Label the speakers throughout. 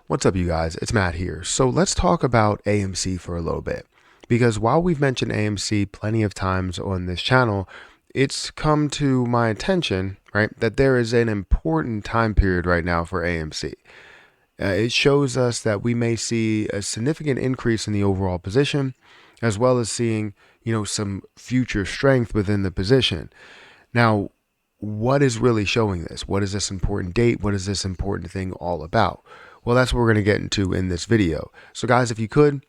Speaker 1: What's up, you guys? It's Matt here. So let's talk about AMC for a little bit. Because while we've mentioned AMC plenty of times on this channel, it's come to my attention, right, that there is an important time period right now for AMC. It shows us that we may see a significant increase in the overall position, as well as seeing, some future strength within the position. Now, what is really showing this? What is this important date? What is this important thing all about? Well, that's what we're going to get into in this video. So guys, if you could,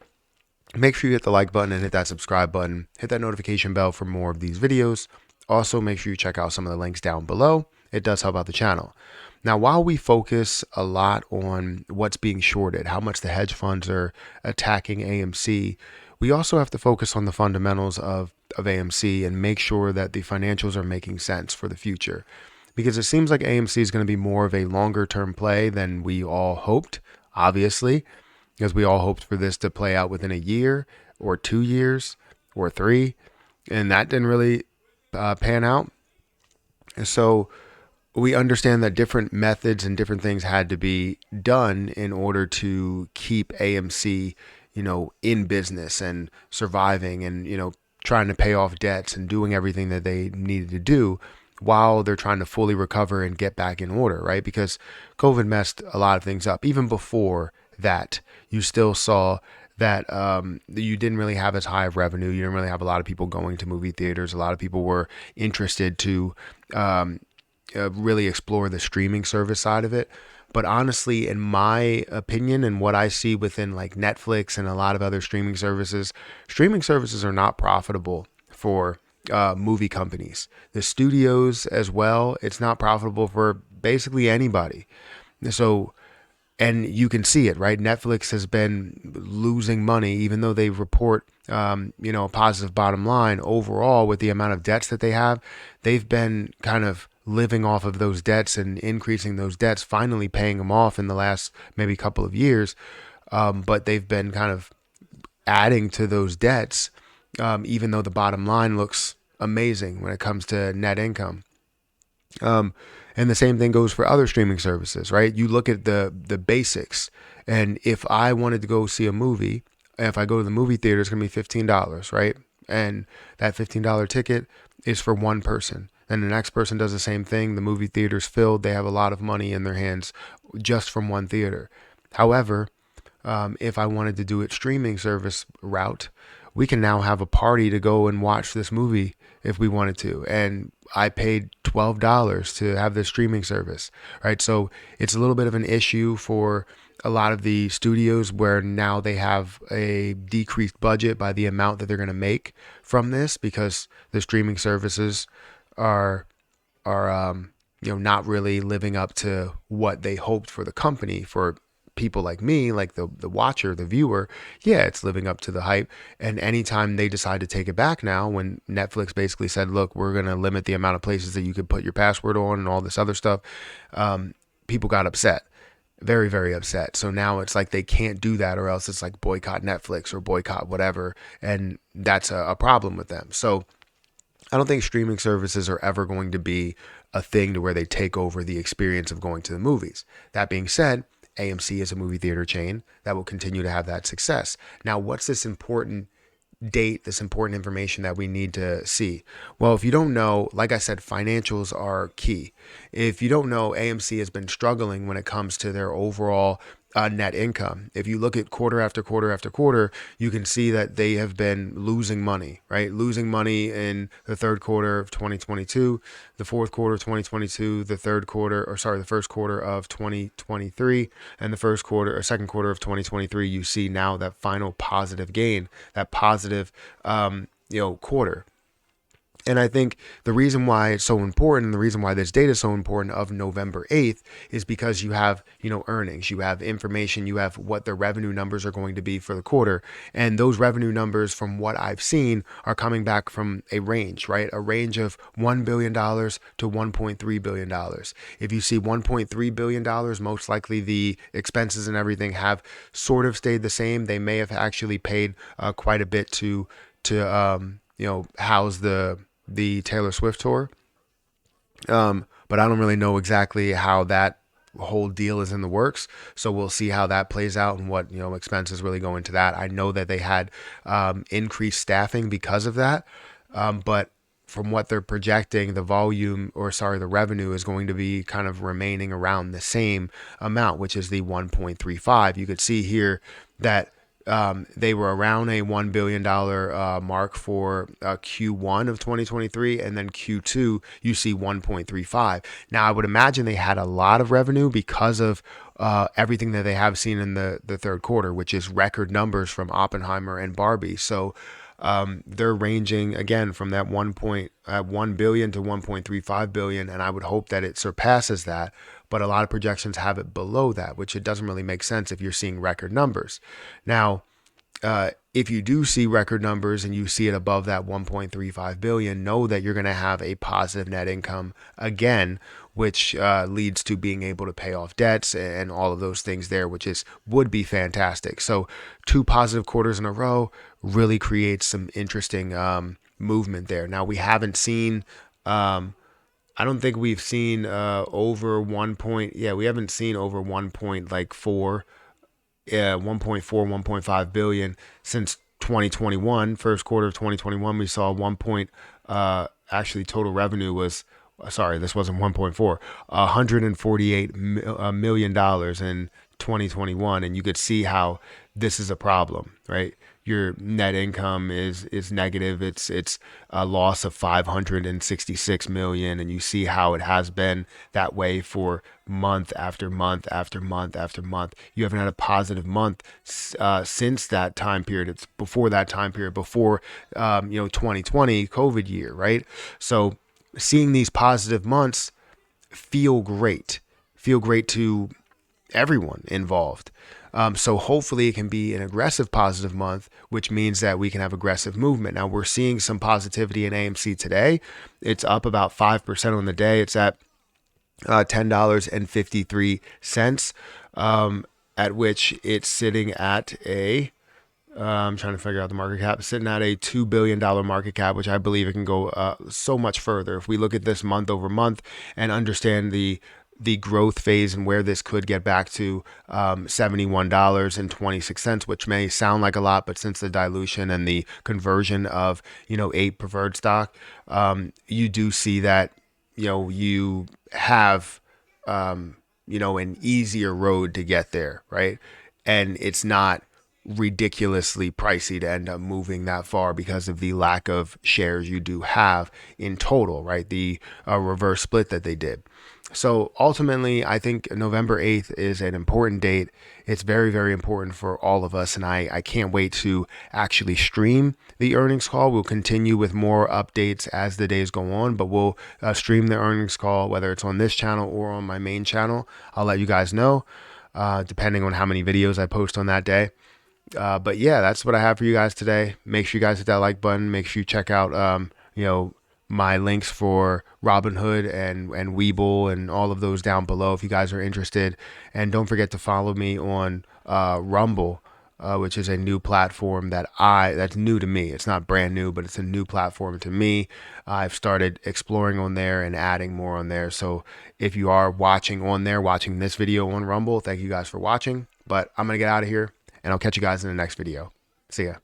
Speaker 1: make sure you hit the like button and hit that subscribe button. Hit that notification bell for more of these videos. Also, make sure you check out some of the links down below. It does help out the channel. Now, while we focus a lot on what's being shorted, how much the hedge funds are attacking AMC, we also have to focus on the fundamentals of AMC and make sure that the financials are making sense for the future. Because it seems like AMC is going to be more of a longer term play than we all hoped, obviously, because we all hoped for this to play out within a year or 2 years or three, and that didn't really pan out. And so we understand that different methods and different things had to be done in order to keep AMC, in business and surviving and, trying to pay off debts and doing everything that they needed to do while they're trying to fully recover and get back in order, right? Because COVID messed a lot of things up. Even before that, you still saw that you didn't really have as high of revenue. You didn't really have a lot of people going to movie theaters. A lot of people were interested to really explore the streaming service side of it. But honestly, in my opinion, and what I see within like Netflix and a lot of other streaming services are not profitable for movie companies. The studios as well, it's not profitable for basically anybody. So, and you can see it, right? Netflix has been losing money, even though they report, a positive bottom line overall with the amount of debts that they have. They've been kind of living off of those debts and increasing those debts, finally paying them off in the last maybe couple of years. But they've been kind of adding to those debts, even though the bottom line looks amazing when it comes to net income. And the same thing goes for other streaming services, right? You look at the basics, and if I wanted to go see a movie, if I go to the movie theater, it's gonna be $15, right? And that $15 ticket is for one person. And the next person does the same thing. The movie theater's filled. They have a lot of money in their hands just from one theater. However, if I wanted to do it streaming service route, we can now have a party to go and watch this movie if we wanted to. And I paid $12 to have this streaming service, right? So it's a little bit of an issue for a lot of the studios where now they have a decreased budget by the amount that they're going to make from this, because the streaming services are not really living up to what they hoped for the company. For people like me, like the watcher, the viewer, yeah, it's living up to the hype. And anytime they decide to take it back now, when Netflix basically said, look, we're going to limit the amount of places that you could put your password on and all this other stuff, people got upset. Very, very upset. So now it's like they can't do that, or else it's like boycott Netflix or boycott whatever. And that's a problem with them. So I don't think streaming services are ever going to be a thing to where they take over the experience of going to the movies. That being said, AMC is a movie theater chain that will continue to have that success. Now, what's this important date, this important information that we need to see? Well, if you don't know, like I said, financials are key. If you don't know, AMC has been struggling when it comes to their overall net income. If you look at quarter after quarter after quarter, you can see that they have been losing money, right? Losing money in the third quarter of 2022, the fourth quarter of 2022, the first quarter of 2023, and the second quarter of 2023. You see now that final positive gain, that positive, quarter. And I think the reason why it's so important, and the reason why this data is so important of November 8th, is because you have, earnings, you have information, you have what the revenue numbers are going to be for the quarter. And those revenue numbers, from what I've seen, are coming back from a range, right? A range of $1 billion to $1.3 billion. If you see $1.3 billion, most likely the expenses and everything have sort of stayed the same. They may have actually paid quite a bit to house the Taylor Swift tour. But I don't really know exactly how that whole deal is in the works. So we'll see how that plays out and what, expenses really go into that. I know that they had increased staffing because of that, but from what they're projecting, the revenue is going to be kind of remaining around the same amount, which is the 1.35. You could see here that they were around a $1 billion mark for Q1 of 2023, and then Q2, you see 1.35. Now, I would imagine they had a lot of revenue because of everything that they have seen in the third quarter, which is record numbers from Oppenheimer and Barbie. So they're ranging again from that 1 billion to 1.35 billion, and I would hope that it surpasses that. But a lot of projections have it below that, which it doesn't really make sense if you're seeing record numbers. Now, if you do see record numbers and you see it above that 1.35 billion, know that you're going to have a positive net income again, which leads to being able to pay off debts and all of those things there, which would be fantastic. So 2 positive quarters in a row really creates some interesting movement there. Now, we haven't seen I don't think we've seen over 1 point. Yeah, we haven't seen over 1.4, 1.5 billion since 2021. First quarter of 2021, we saw 1 point. Actually, total revenue was, sorry, this wasn't 1.4, $148 million in 2021, and you could see how this is a problem, right? Your net income is negative. It's a loss of 566 million, and you see how it has been that way for month after month after month after month. You haven't had a positive month since that time period. It's before that time period, before 2020 COVID year, right? So seeing these positive months feel great to everyone involved. So hopefully it can be an aggressive positive month, which means that we can have aggressive movement. Now, we're seeing some positivity in AMC today. It's up about 5% on the day. It's at $10.53, at which it's sitting at I'm trying to figure out the market cap. It's sitting at a $2 billion market cap, which I believe it can go so much further. If we look at this month over month and understand the growth phase and where this could get back to $71.26, which may sound like a lot, but since the dilution and the conversion of 8 preferred stock, you do see that you have an easier road to get there, right? And it's not ridiculously pricey to end up moving that far because of the lack of shares you do have in total, right? The reverse split that they did. So ultimately, I think November 8th is an important date. It's very, very important for all of us. And I can't wait to actually stream the earnings call. We'll continue with more updates as the days go on, but we'll stream the earnings call, whether it's on this channel or on my main channel. I'll let you guys know, depending on how many videos I post on that day. But yeah, that's what I have for you guys today. Make sure you guys hit that like button. Make sure you check out, my links for Robinhood and Webull and all of those down below if you guys are interested. And don't forget to follow me on Rumble, which is a new platform that's new to me. It's not brand new, but it's a new platform to me. I've started exploring on there and adding more on there. So if you are watching this video on Rumble, thank you guys for watching. But I'm going to get out of here, and I'll catch you guys in the next video. See ya.